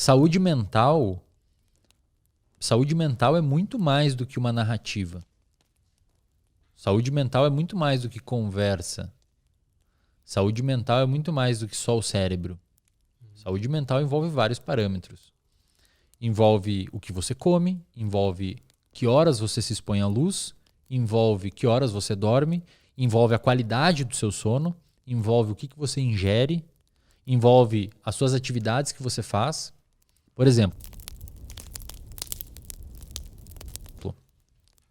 Saúde mental é muito mais do que uma narrativa. Saúde mental é muito mais do que conversa. Saúde mental é muito mais do que só o cérebro. Saúde mental envolve vários parâmetros. Envolve o que você come, envolve que horas você se expõe à luz, envolve que horas você dorme, envolve a qualidade do seu sono, envolve o que você ingere, envolve as suas atividades que você faz. Por exemplo,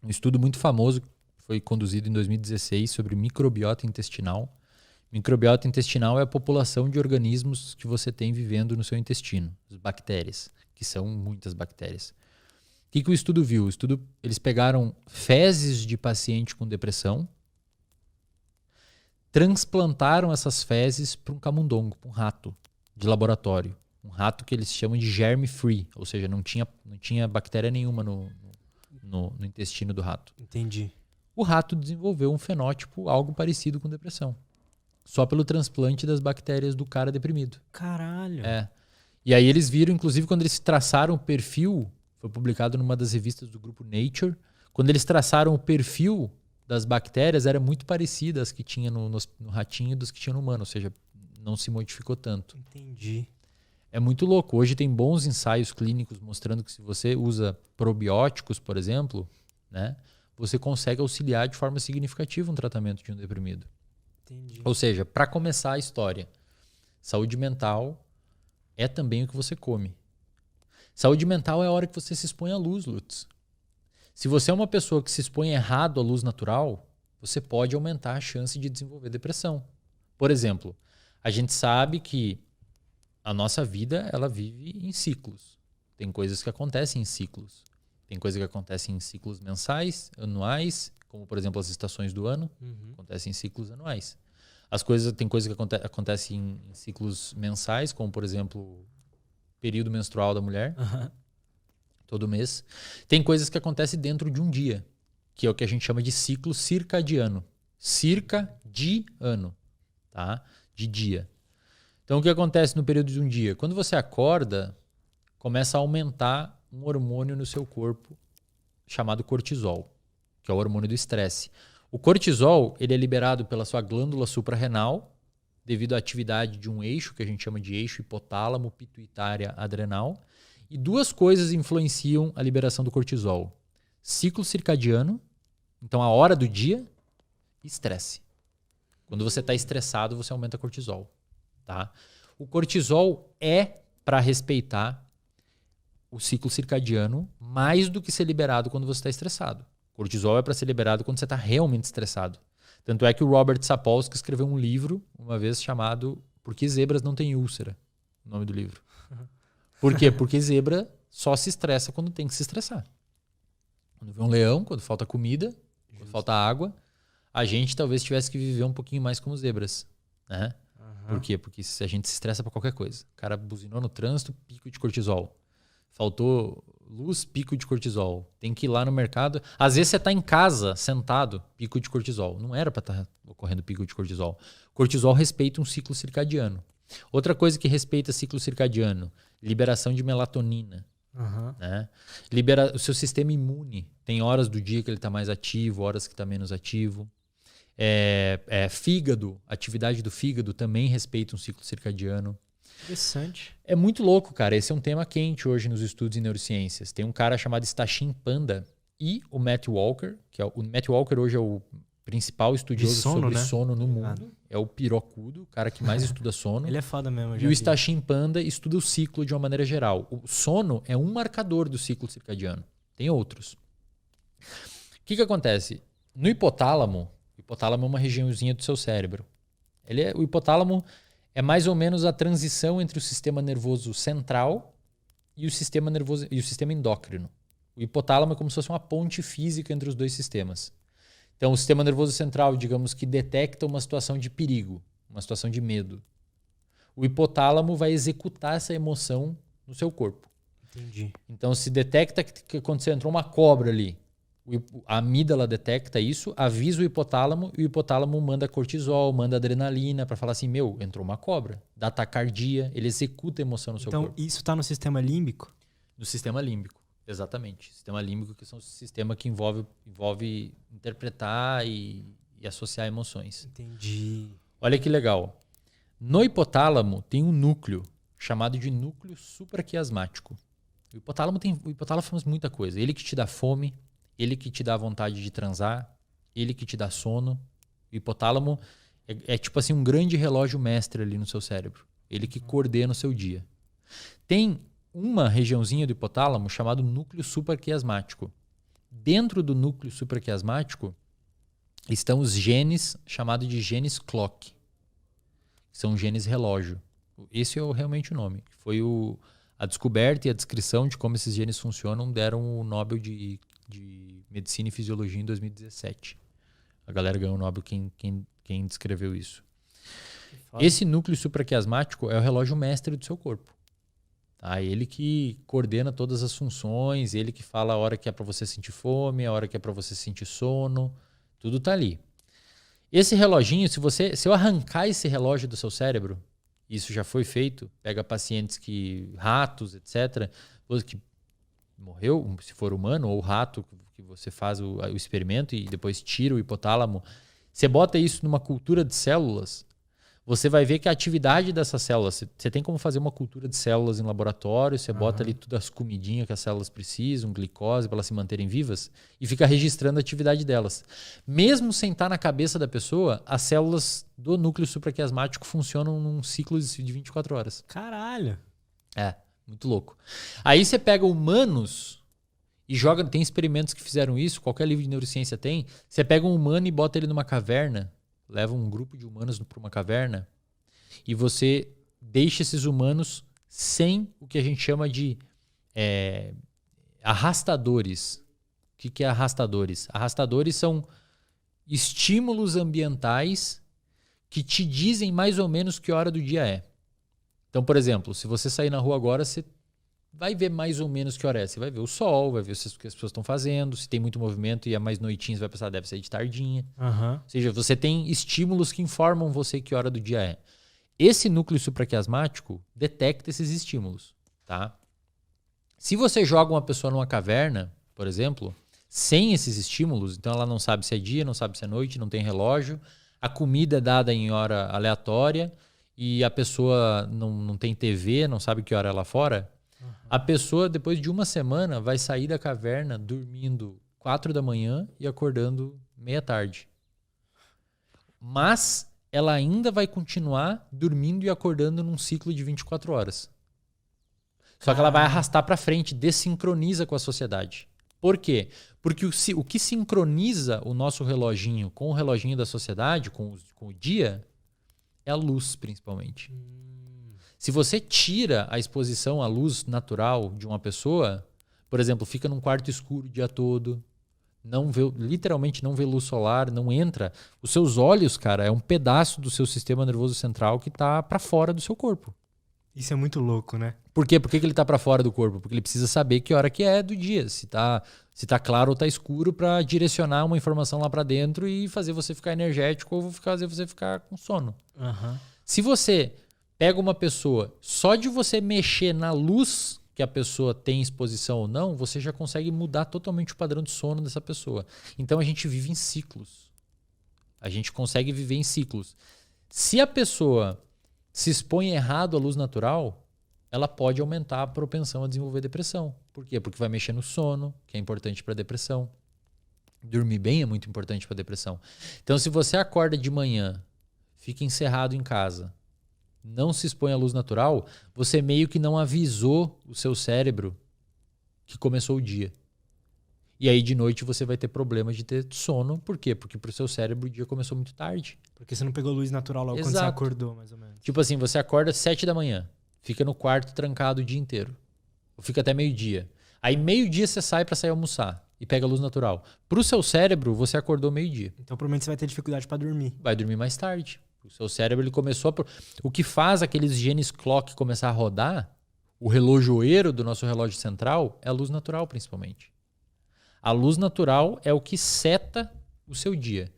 um estudo muito famoso foi conduzido em 2016 sobre microbiota intestinal. Microbiota intestinal é a população de organismos que você tem vivendo no seu intestino, as bactérias, que são muitas bactérias. O que o estudo viu? Eles pegaram fezes de paciente com depressão, transplantaram essas fezes para um camundongo, para um rato de laboratório. Um rato que eles chamam de germ-free, ou seja, não tinha bactéria nenhuma no intestino do rato. Entendi. O rato desenvolveu um fenótipo algo parecido com depressão. Só pelo transplante das bactérias do cara deprimido. Caralho. E aí eles viram, inclusive, quando eles traçaram o perfil, foi publicado numa das revistas do grupo Nature, quando eles traçaram o perfil das bactérias, era muito parecida às que tinha no ratinho dos que tinha no humano, ou seja, não se modificou tanto. Entendi. É muito louco. Hoje tem bons ensaios clínicos mostrando que se você usa probióticos, por exemplo, né, você consegue auxiliar de forma significativa um tratamento de um deprimido. Entendi. Ou seja, para começar a história, saúde mental é também o que você come. Saúde mental é a hora que você se expõe à luz, Lutz. Se você é uma pessoa que se expõe errado à luz natural, você pode aumentar a chance de desenvolver depressão. Por exemplo, a gente sabe que a nossa vida ela vive em ciclos. Tem coisas que acontecem em ciclos. Tem coisas que acontecem em ciclos mensais, anuais, como por exemplo as estações do ano, acontecem em ciclos anuais. Tem coisas que acontecem em ciclos mensais, como por exemplo período menstrual da mulher, todo mês. Tem coisas que acontecem dentro de um dia, que é o que a gente chama de ciclo circadiano. Circadiano, tá? De dia. Então o que acontece no período de um dia? Quando você acorda, começa a aumentar um hormônio no seu corpo chamado cortisol, que é o hormônio do estresse. O cortisol ele é liberado pela sua glândula suprarrenal devido à atividade de um eixo, que a gente chama de eixo hipotálamo, pituitária, adrenal. E duas coisas influenciam a liberação do cortisol. Ciclo circadiano, então a hora do dia, e estresse. Quando você está estressado, você aumenta cortisol. Tá? O cortisol é para respeitar o ciclo circadiano mais do que ser liberado quando você está estressado. Cortisol é para ser liberado quando você está realmente estressado. Tanto é que o Robert Sapolsky escreveu um livro uma vez chamado Por que Zebras Não Têm Úlcera? O nome do livro. Por quê? Porque zebra só se estressa quando tem que se estressar. Quando vê um leão, quando falta comida, quando falta água, a gente talvez tivesse que viver um pouquinho mais como zebras. Né? Por quê? Porque se a gente se estressa para qualquer coisa. O cara buzinou no trânsito, pico de cortisol. Faltou luz, pico de cortisol. Tem que ir lá no mercado. Às vezes você está em casa, sentado, pico de cortisol. Não era para estar ocorrendo pico de cortisol. Cortisol respeita um ciclo circadiano. Outra coisa que respeita ciclo circadiano, liberação de melatonina. Né? O seu sistema imune. Tem horas do dia que ele está mais ativo, horas que está menos ativo. Fígado, atividade do fígado também respeita um ciclo circadiano. Interessante. É muito louco, cara. Esse é um tema quente hoje nos estudos em neurociências. Tem um cara chamado Stachin Panda e o Matt Walker, o Matt Walker hoje é o principal estudioso sobre sono no mundo. É o pirocudo, o cara que mais estuda sono. Ele é foda mesmo. E o Stachin Panda estuda o ciclo de uma maneira geral. O sono é um marcador do ciclo circadiano. Tem outros. O que acontece? No hipotálamo é uma regiãozinha do seu cérebro. O hipotálamo é mais ou menos a transição entre o sistema nervoso central e o sistema endócrino. O hipotálamo é como se fosse uma ponte física entre os dois sistemas. Então, o sistema nervoso central, digamos que detecta uma situação de perigo, uma situação de medo. O hipotálamo vai executar essa emoção no seu corpo. Entendi. Então, se detecta que entrou uma cobra ali, A amígdala detecta isso, avisa o hipotálamo e o hipotálamo manda cortisol, manda adrenalina para falar assim, meu, entrou uma cobra. Dá taquicardia, ele executa a emoção no seu corpo. Então, isso está no sistema límbico? No sistema límbico, exatamente. Sistema límbico que são o sistema que envolve interpretar e associar emoções. Entendi. Olha que legal. No hipotálamo tem um núcleo chamado de núcleo supraquiasmático. O hipotálamo faz muita coisa. Ele que te dá fome, ele que te dá vontade de transar, ele que te dá sono. O hipotálamo é tipo assim um grande relógio mestre ali no seu cérebro. Ele que coordena o seu dia. Tem uma regiãozinha do hipotálamo chamado núcleo supraquiasmático. Dentro do núcleo supraquiasmático estão os genes chamados de genes clock. São genes relógio. Esse é realmente o nome. Foi a descoberta e a descrição de como esses genes funcionam deram o Nobel de Medicina e Fisiologia em 2017. A galera ganhou o Nobel quem descreveu isso. Esse núcleo supraquiasmático é o relógio mestre do seu corpo. Tá? Ele que coordena todas as funções, ele que fala a hora que é para você sentir fome, a hora que é para você sentir sono, tudo tá ali. Esse reloginho, se eu arrancar esse relógio do seu cérebro, isso já foi feito, pega pacientes ratos, etc., que morreu, se for humano, ou rato, que você faz o experimento e depois tira o hipotálamo, você bota isso numa cultura de células, você vai ver que a atividade dessas células, você tem como fazer uma cultura de células em laboratório, você bota ali todas as comidinhas que as células precisam, glicose para elas se manterem vivas, e fica registrando a atividade delas. Mesmo sem estar na cabeça da pessoa, as células do núcleo supraquiasmático funcionam num ciclo de 24 horas. Caralho! É, muito louco. Aí você pega humanos e joga, tem experimentos que fizeram isso, qualquer livro de neurociência tem, você pega um humano e bota ele numa caverna, leva um grupo de humanos para uma caverna e você deixa esses humanos sem o que a gente chama de arrastadores. O que é arrastadores? Arrastadores são estímulos ambientais que te dizem mais ou menos que hora do dia é. Então, por exemplo, se você sair na rua agora, você vai ver mais ou menos que hora é. Você vai ver o sol, vai ver o que as pessoas estão fazendo. Se tem muito movimento e é mais noitinho, você vai pensar, deve ser de tardinha. Ou seja, você tem estímulos que informam você que hora do dia é. Esse núcleo supraquiasmático detecta esses estímulos. Tá? Se você joga uma pessoa numa caverna, por exemplo, sem esses estímulos, então ela não sabe se é dia, não sabe se é noite, não tem relógio, a comida é dada em hora aleatória e a pessoa não tem TV, não sabe que hora é lá fora, a pessoa, depois de uma semana, vai sair da caverna dormindo 4 da manhã e acordando meia-tarde. Mas ela ainda vai continuar dormindo e acordando num ciclo de 24 horas. Só que ela vai arrastar para frente, dessincroniza com a sociedade. Por quê? Porque o que sincroniza o nosso reloginho com o reloginho da sociedade, com o dia, é a luz, principalmente. Se você tira a exposição à luz natural de uma pessoa, por exemplo, fica num quarto escuro o dia todo, literalmente não vê luz solar, não entra. Os seus olhos, cara, é um pedaço do seu sistema nervoso central que tá para fora do seu corpo. Isso é muito louco, né? Por quê? Por que ele tá para fora do corpo? Porque ele precisa saber que hora que é do dia, se tá claro ou tá escuro, para direcionar uma informação lá para dentro e fazer você ficar energético ou fazer você ficar com sono. Se você pega uma pessoa, só de você mexer na luz que a pessoa tem exposição ou não, você já consegue mudar totalmente o padrão de sono dessa pessoa. Então a gente vive em ciclos. A gente consegue viver em ciclos. Se a pessoa se expõe errado à luz natural, ela pode aumentar a propensão a desenvolver depressão. Por quê? Porque vai mexer no sono, que é importante para depressão. Dormir bem é muito importante para depressão. Então, se você acorda de manhã, fica encerrado em casa, não se expõe à luz natural, você meio que não avisou o seu cérebro que começou o dia. E aí de noite você vai ter problema de ter sono. Por quê? Porque pro seu cérebro o dia começou muito tarde. Porque você não pegou luz natural logo quando você acordou, mais ou menos. Tipo assim, você acorda às 7 da manhã, fica no quarto trancado o dia inteiro. Ou fica até meio-dia. Aí meio-dia você sai pra sair almoçar e pega a luz natural. Pro seu cérebro, você acordou meio-dia. Então provavelmente você vai ter dificuldade pra dormir. Vai dormir mais tarde. O seu cérebro ele começou a... O que faz aqueles genes clock começar a rodar, o relojoeiro do nosso relógio central, é a luz natural principalmente. A luz natural é o que seta o seu dia.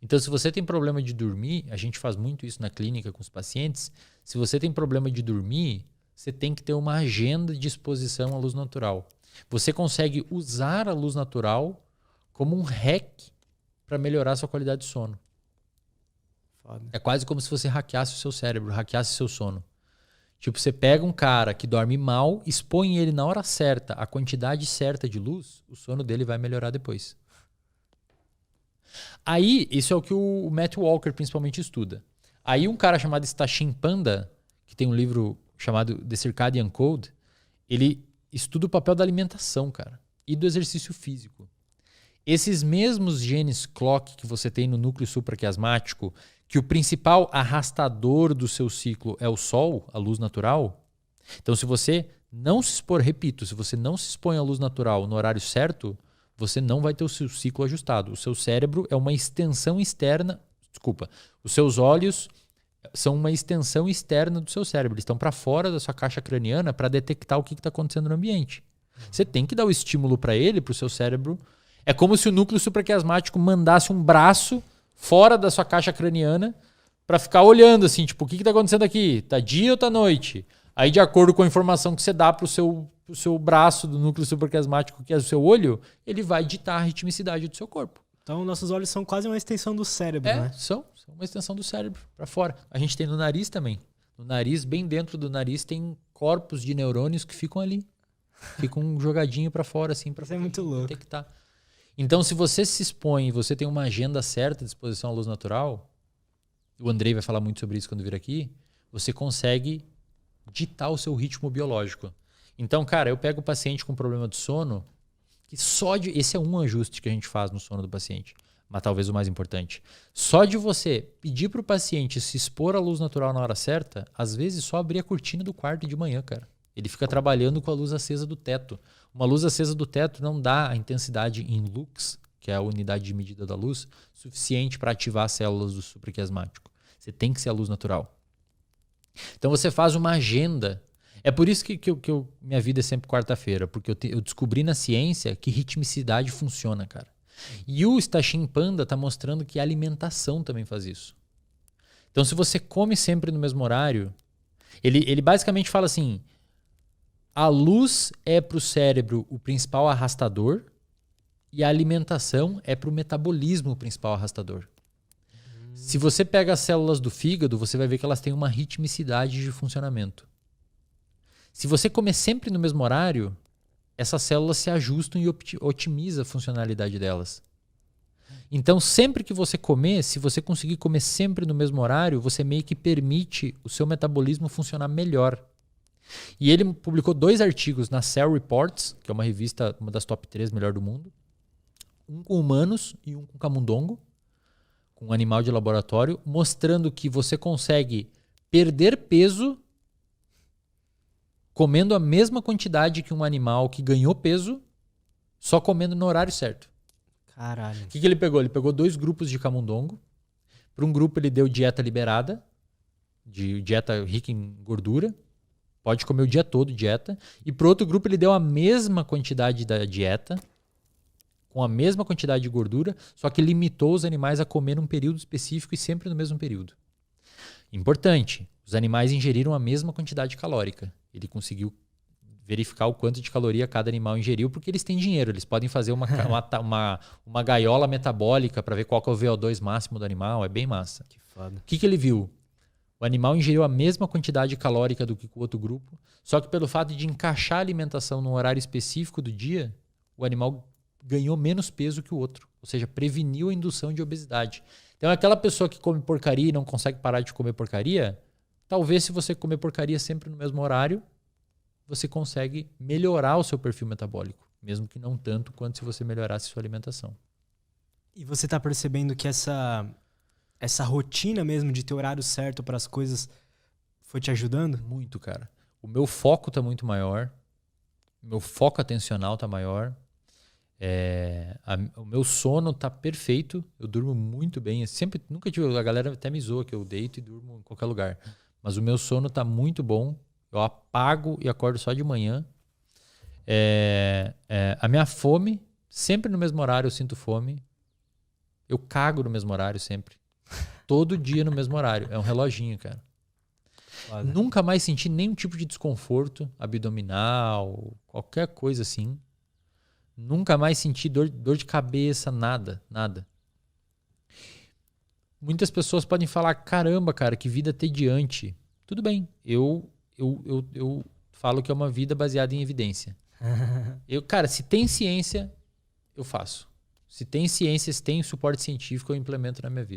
Então, se você tem problema de dormir, a gente faz muito isso na clínica com os pacientes. Se você tem problema de dormir, você tem que ter uma agenda de exposição à luz natural. Você consegue usar a luz natural como um hack para melhorar a sua qualidade de sono. Foda. É quase como se você hackeasse o seu cérebro, hackeasse o seu sono. Tipo, você pega um cara que dorme mal, expõe ele na hora certa, a quantidade certa de luz, o sono dele vai melhorar depois. Aí, isso é o que o Matt Walker principalmente estuda. Aí um cara chamado Stachin Panda, que tem um livro chamado The Circadian Code, ele estuda o papel da alimentação, cara, e do exercício físico. Esses mesmos genes clock que você tem no núcleo supraquiasmático, que o principal arrastador do seu ciclo é o sol, a luz natural. Então, se você não se expor, repito, se você não se expõe à luz natural no horário certo, você não vai ter o seu ciclo ajustado. O seu cérebro é uma extensão externa. Desculpa. Os seus olhos são uma extensão externa do seu cérebro. Eles estão para fora da sua caixa craniana para detectar o que está acontecendo no ambiente. Você tem que dar o estímulo para ele, para o seu cérebro. É como se o núcleo supraquiasmático mandasse um braço fora da sua caixa craniana para ficar olhando assim, tipo, o que está acontecendo aqui? Tá dia ou tá noite? Aí, de acordo com a informação que você dá para o seu braço do núcleo supraquiasmático, que é o seu olho, ele vai ditar a ritmicidade do seu corpo. Então, nossos olhos são quase uma extensão do cérebro, né? São uma extensão do cérebro para fora. A gente tem no nariz também. No nariz, bem dentro do nariz, tem corpos de neurônios que ficam ali. Ficam jogadinho para fora, assim, para Isso é muito louco. detectar. Então, se você se expõe e você tem uma agenda certa de exposição à luz natural, o Andrei vai falar muito sobre isso quando vir aqui, você consegue ditar o seu ritmo biológico. Então, cara, eu pego o paciente com problema de sono, que esse é um ajuste que a gente faz no sono do paciente, mas talvez o mais importante. Só de você pedir para o paciente se expor à luz natural na hora certa, às vezes só abrir a cortina do quarto de manhã, cara. Ele fica trabalhando com a luz acesa do teto. Uma luz acesa do teto não dá a intensidade em lux, que é a unidade de medida da luz, suficiente para ativar as células do supraquiasmático. Você tem que ser a luz natural. Então você faz uma agenda. É por isso que minha vida é sempre quarta-feira, porque eu descobri na ciência que ritmicidade funciona, cara. E o Stachin Panda está mostrando que a alimentação também faz isso. Então, se você come sempre no mesmo horário, ele basicamente fala assim: a luz é para o cérebro o principal arrastador e a alimentação é para o metabolismo o principal arrastador. Se você pega as células do fígado, você vai ver que elas têm uma ritmicidade de funcionamento. Se você comer sempre no mesmo horário, essas células se ajustam e otimiza a funcionalidade delas. Então, sempre que você comer, se você conseguir comer sempre no mesmo horário, você meio que permite o seu metabolismo funcionar melhor. E ele publicou 2 artigos na Cell Reports, que é uma revista, uma das top 3 melhor do mundo. Um com humanos e um com camundongo, com um animal de laboratório, mostrando que você consegue perder peso comendo a mesma quantidade que um animal que ganhou peso, só comendo no horário certo. Caralho. O que ele pegou? Ele pegou 2 grupos de camundongo. Para um grupo ele deu dieta liberada, de dieta rica em gordura. Pode comer o dia todo dieta. E para outro grupo ele deu a mesma quantidade da dieta, com a mesma quantidade de gordura, só que limitou os animais a comer num período específico e sempre no mesmo período. Importante, os animais ingeriram a mesma quantidade calórica. Ele conseguiu verificar o quanto de caloria cada animal ingeriu, porque eles têm dinheiro. Eles podem fazer uma gaiola metabólica para ver qual que é o VO2 máximo do animal. É bem massa. Que foda. O que ele viu? O animal ingeriu a mesma quantidade calórica do que o outro grupo, só que pelo fato de encaixar a alimentação num horário específico do dia, o animal ganhou menos peso que o outro. Ou seja, preveniu a indução de obesidade. Então, aquela pessoa que come porcaria e não consegue parar de comer porcaria, talvez se você comer porcaria sempre no mesmo horário, você consegue melhorar o seu perfil metabólico, mesmo que não tanto quanto se você melhorasse sua alimentação. E você tá percebendo que essa rotina mesmo de ter horário certo para as coisas foi te ajudando? Muito, cara. O meu foco tá muito maior, o meu foco atencional tá maior, o meu sono tá perfeito, eu durmo muito bem. Nunca tive, a galera até me zoa que eu deito e durmo em qualquer lugar, mas o meu sono tá muito bom. Eu apago e acordo só de manhã. A minha fome Sempre no mesmo horário eu sinto fome. Eu cago no mesmo horário sempre. Todo dia no mesmo horário. É um reloginho, cara. Foda. Nunca mais senti nenhum tipo de desconforto abdominal, qualquer coisa assim. Nunca mais senti dor de cabeça, nada, nada. Muitas pessoas podem falar, caramba, cara, que vida tediante. Tudo bem, eu falo que é uma vida baseada em evidência. Cara, se tem ciência, eu faço. Se tem ciência, se tem suporte científico, eu implemento na minha vida.